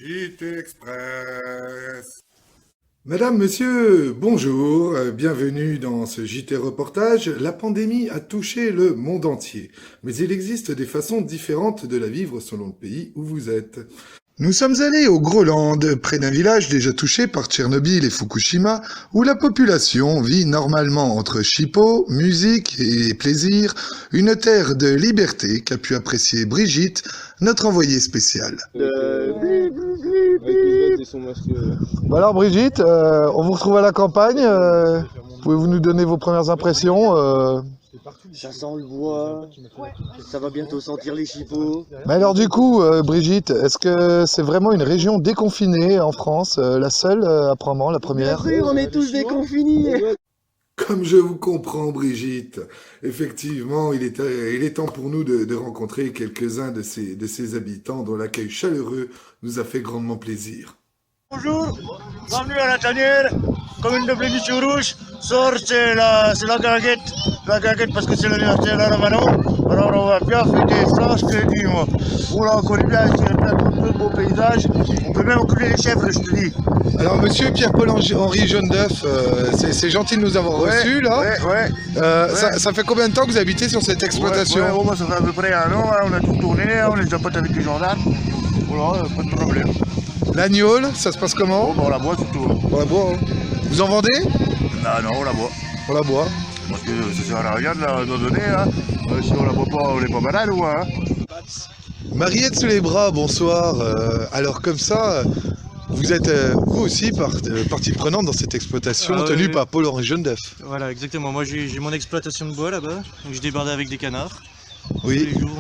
JT Express. Madame, monsieur, bonjour, bienvenue dans ce JT reportage. La pandémie a touché le monde entier, mais il existe des façons différentes de la vivre selon le pays où vous êtes. Nous sommes allés au Groenland, près d'un village déjà touché par Tchernobyl et Fukushima, où la population vit normalement entre chipot, musique et plaisir, une terre de liberté qu'a pu apprécier Brigitte, notre envoyée spéciale. Bon alors Brigitte, on vous retrouve à la campagne, pouvez-vous nous donner vos premières impressions Ça sent le bois, ça va bientôt sentir les chipots. Mais alors du coup, Brigitte, est-ce que c'est vraiment une région déconfinée en France, la seule apparemment, la première? Bien sûr, on est tous déconfinés. Comme je vous comprends, Brigitte, effectivement, il est temps pour nous de rencontrer quelques-uns de ces habitants dont l'accueil chaleureux nous a fait grandement plaisir. Bonjour, bienvenue à la tanière, commune de Blény-sur-Rouge. Sort, c'est la gaguette parce que c'est la Ramadan. Alors on va bien fêter ça, je te dis moi. Voilà, on connaît bien, c'est plein de beaux paysages. On peut même occuper les chèvres, je te dis. Alors monsieur Pierre-Paul-Henri Jaune-d'œuf, c'est gentil de nous avoir reçus là. Ouais. Ça fait combien de temps que vous habitez sur cette exploitation? Moi ça fait à peu près un an, on a tout tourné, on est déjà potes avec les gendarmes. Voilà, pas de problème. L'agnole, ça se passe comment? On la boit surtout. On la boit, hein. Vous en vendez? Non, on la boit. On la boit. Parce que ça sert à rien de la donner, hein. Si on la boit pas, on n'est pas malade ou hein. Mariette sous les bras, bonsoir. Alors comme ça, vous êtes vous aussi partie prenante dans cette exploitation tenue par Paul-Henri Jaune-d'œuf. Voilà, exactement. Moi j'ai mon exploitation de bois là-bas, donc je débarde avec des canards. Oui. Tous les jours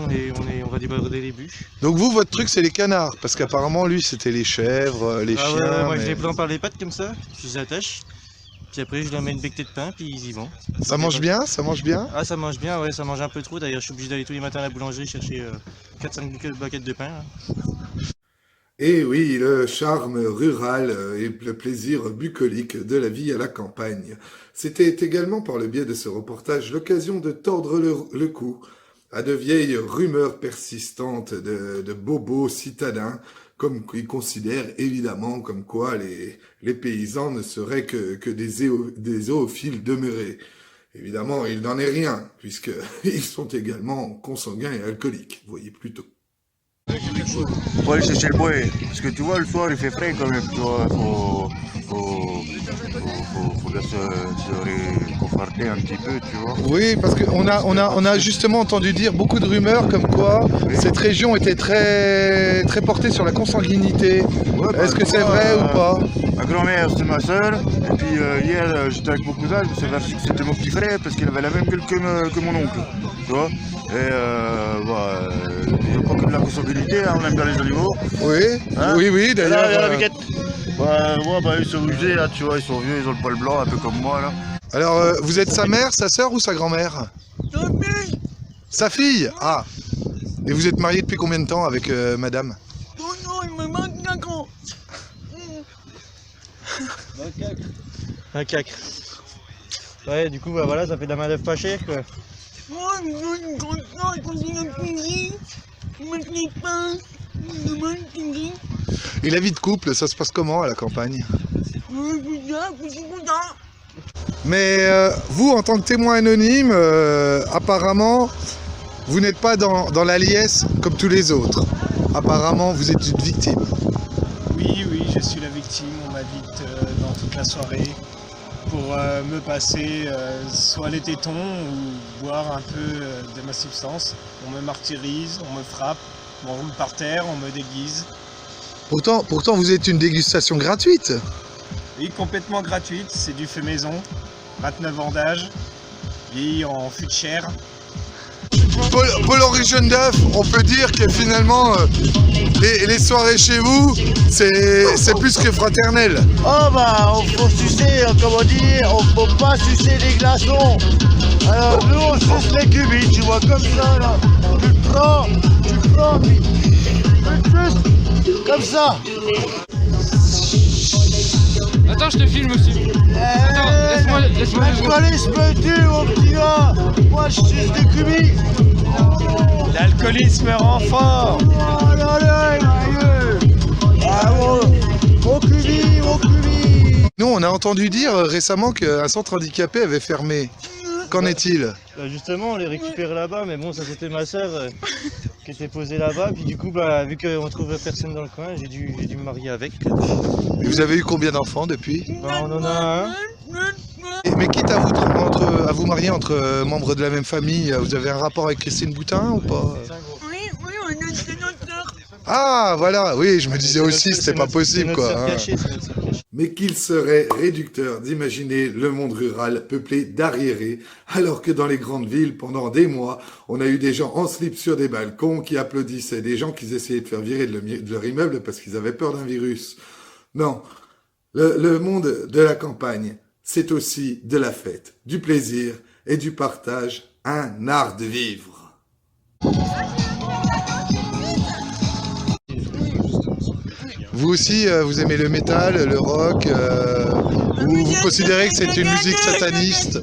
on va débarder les bûches. Donc vous, votre truc c'est les canards, parce qu'apparemment lui c'était les chèvres, les chiens. Ouais, moi mais... je les prends par les pattes comme ça, je les attache. Puis après je leur mets une becquée de pain, puis ils y vont. Ça mange bien? Ça mange bien? Ah ça mange bien, ouais, ça mange un peu trop. D'ailleurs je suis obligé d'aller tous les matins à la boulangerie chercher 4-5 baguettes de pain. Là. Et oui, le charme rural et le plaisir bucolique de la vie à la campagne. C'était également par le biais de ce reportage l'occasion de tordre le cou à de vieilles rumeurs persistantes de bobos citadins, comme ils considèrent évidemment comme quoi les paysans ne seraient que des zoophiles demeurés. Évidemment, il n'en est rien, puisqu'ils sont également consanguins et alcooliques, vous voyez plutôt. Faut aller chercher le bois, parce que tu vois, le soir il fait frais quand même, tu vois, faut bien se réconforter un petit peu, tu vois. Oui, parce qu'on a justement entendu dire beaucoup de rumeurs comme quoi cette région était très portée sur la consanguinité. Ouais, est-ce que c'est vrai ou pas? Ma grand-mère c'est ma soeur, et puis hier j'étais avec mon cousin, c'était mon petit frère, parce qu'il avait la même gueule que mon oncle, tu vois. Et il n'y a pas que de la consanguinité, hein, on aime bien les animaux. Oui, hein? oui, d'ailleurs. Il y a la biquette. Ils sont usés, hein, tu vois, ils sont vieux, ils ont le poil blanc, un peu comme moi là. Alors, vous êtes sa mère, sa sœur ou sa grand-mère? Sa fille. Ah. Et vous êtes marié depuis combien de temps avec madame? Oh non, il me manque 4 ans. Un cacre. Ouais, du coup, bah voilà, ça fait de la main d'œuvre pas chère quoi. Moi, je veux une grande soeur, il continue à me cuisiner. Il me fait des pains. Il me demande une cuisine. Et la vie de couple, ça se passe comment à la campagne? Je suis content. Mais vous, en tant que témoin anonyme, apparemment, vous n'êtes pas dans la liesse comme tous les autres. Apparemment, vous êtes une victime. Oui, je suis la victime. On m'invite dans toute la soirée pour me passer soit les tétons ou boire un peu de ma substance. On me martyrise, on me frappe, on roule par terre, on me déguise. Pourtant, vous êtes une dégustation gratuite. Oui, complètement gratuite, c'est du fait maison, 29 ans d'âge, vieilli en fût de chair. Paul-Henri Jaune-d'œuf, on peut dire que finalement, les soirées chez vous, c'est plus que fraternel. Oh bah, on faut sucer, comment dire, on faut pas sucer les glaçons. Alors nous on suce les cubis, tu vois, comme ça là. Tu le prends, puis tu le suces, comme ça. Attends, je te filme aussi. Attends, laisse-moi. L'alcoolisme tue, mon petit gars. Moi, je suce des cubis. L'alcoolisme rend fort. Oh là là, Mario. Ah entendu dire récemment qu'un centre handicapé avait fermé. Qu'en est-il? Bah, justement, on les récupère là-bas, mais bon, ça c'était ma sœur qui était posée là-bas. Puis du coup, bah, vu qu'on trouvait personne dans le coin, j'ai dû me marier avec. Et vous avez eu combien d'enfants depuis? Bah, on en a un. Mais quitte à vous marier entre membres de la même famille, vous avez un rapport avec Christine Boutin ou pas? Oui, oui, on a une sœur. Ah, voilà, oui, je me disais aussi, c'était pas possible, quoi. Hein. Mais qu'il serait réducteur d'imaginer le monde rural peuplé d'arriérés, alors que dans les grandes villes, pendant des mois, on a eu des gens en slip sur des balcons qui applaudissaient, des gens qui essayaient de faire virer de leur immeuble parce qu'ils avaient peur d'un virus. Non, le monde de la campagne, c'est aussi de la fête, du plaisir et du partage, un art de vivre. Vous aussi, vous aimez le métal, le rock, ou vous considérez que c'est une musique sataniste?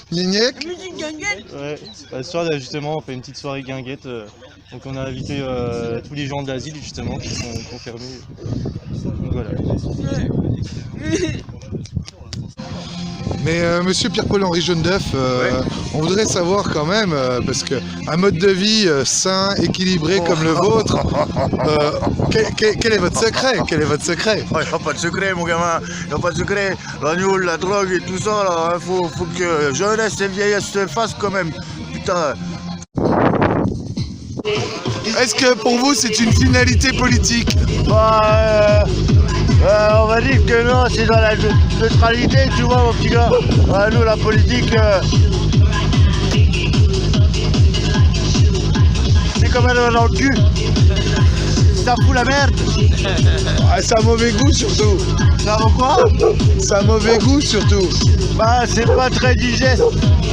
Gnagnec? Musique guinguette. Ouais, bah, ce soir là, justement on fait une petite soirée guinguette, donc on a invité tous les gens de l'asile justement qui sont confirmés. Donc voilà. Mais monsieur Pierre-Paul-Henri Jaunedeuf, on voudrait savoir quand même, parce qu'un mode de vie sain, équilibré comme le vôtre, quel est votre secret? Quel est votre secret? Il n'y a pas de secret, mon gamin. Il n'y a pas de secret. L'agneau, la drogue et tout ça, là, hein, faut que jeunesse et vieillesse se fassent quand même. Putain. Est-ce que pour vous c'est une finalité politique? Bah, on va dire que non, c'est dans la neutralité, tu vois, mon petit gars. Nous, la politique, c'est comme un doigt dans le cul. Ça fout la merde. Ah, ça a mauvais goût surtout. Ça vaut quoi? Ça a mauvais goût surtout. Bah, c'est pas très digeste.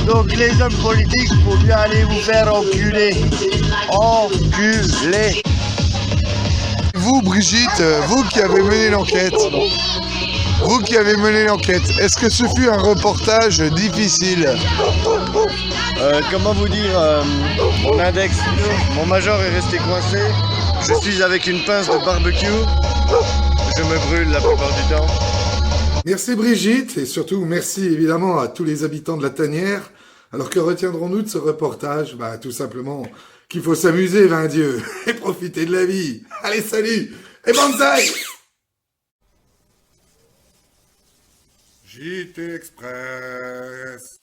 Donc, les hommes politiques, faut bien aller vous faire enculer. Enculer. Vous, Brigitte, vous qui avez mené l'enquête, est-ce que ce fut un reportage difficile? Comment vous dire, mon index, mon major est resté coincé. Je suis avec une pince de barbecue. Je me brûle la plupart du temps. Merci Brigitte, et surtout merci évidemment à tous les habitants de la Tanière. Alors que retiendrons-nous de ce reportage? Bah tout simplement qu'il faut s'amuser, vain Dieu, et profiter de la vie. Allez, salut, et bonsaï! JT Express.